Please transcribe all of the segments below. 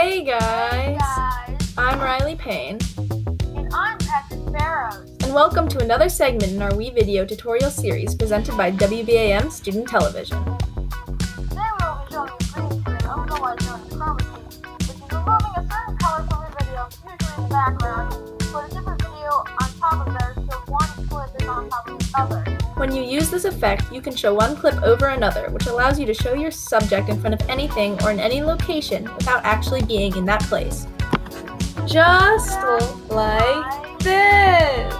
Hey guys! I'm Riley Payne. And I'm Barrows. And welcome to another segment in our WeVideo tutorial series presented by WBAM Student Television. Today we will be showing you green screen, otherwise known as Chromakey, which is removing a certain color from your video, usually in the background, put a different video on top of theirs so one clip is on top of the other. When you use this effect, you can show one clip over another, which allows you to show your subject in front of anything or in any location without actually being in that place. Just like this!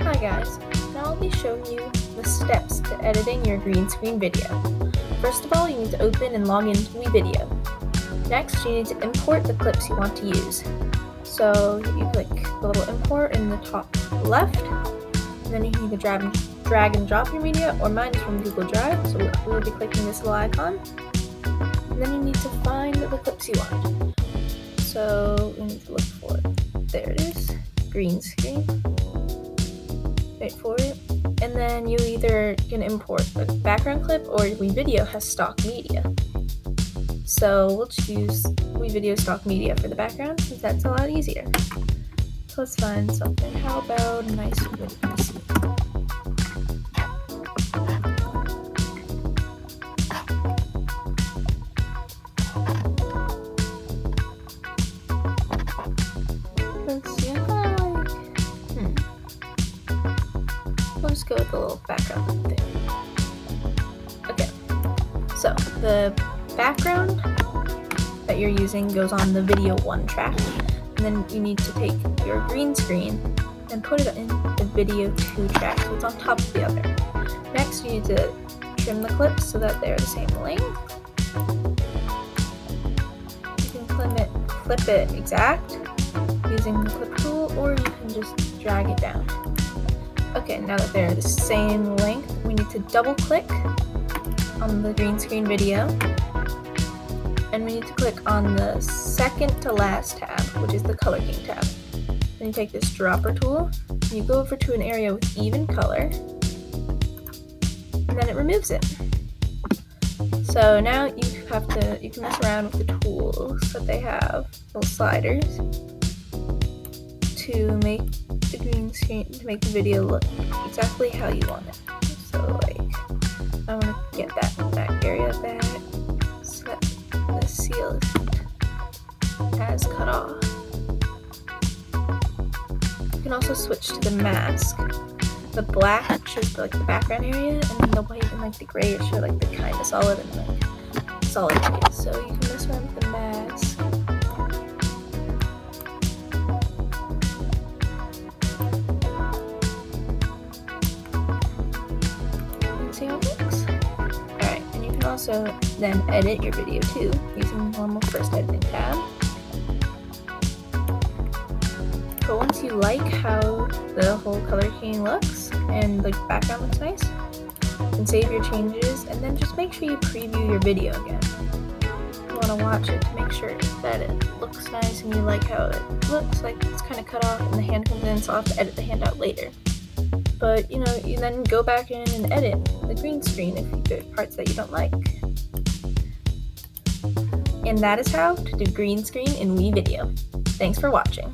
Hi guys, now I'll be showing you the steps to editing your green screen video. First of all, you need to open and log into WeVideo. Next, you need to import the clips you want to use. So you click the little import in the top left, and then you can either drag and drop your media, or mine is from Google Drive, so we will be clicking this little icon. And then you need to find the clips you want. So we need to look for it. There it is, green screen. Wait for it. And then you either can import a background clip, or WeVideo has stock media. So we'll choose WeVideo stock media for the background, since that's a lot easier. So let's find something. How about a nice video scene? Let's see, we'll just go with the little background thing. Okay, so the background that you're using goes on the video 1 track, and then you need to take your green screen and put it in the video 2 track, so it's on top of the other. Next, you need to trim the clips so that they're the same length. You can clip it exact using the clip tool, or you can just drag it down. Okay, now that they're the same length, we need to double click on the green screen video, and we need to click on the second to last tab, which is the Color King tab. Then you take this dropper tool, and you go over to an area with even color, and then it removes it. So now you can mess around with the tools that they have, little sliders, to make the green screen, to make the video look exactly how you want it. So like, I want to get that area back, so that the seal isn't as cut off. You can also switch to the mask. The black shows the background area, and then the white and the gray show the kind of solid and solid areas. So you can mess around with the mask. See how it looks? Alright, and you can also then edit your video too, using the normal first editing tab. But once you like how the whole Color King looks, and the background looks nice, you can save your changes, and then just make sure you preview your video again. You want to watch it to make sure that it looks nice, and you like how it looks, like it's kind of cut off, and the hand comes in, so I'll have to edit the hand out later. But you then go back in and edit the green screen if there's parts that you don't like. And that is how to do green screen in WeVideo. Thanks for watching.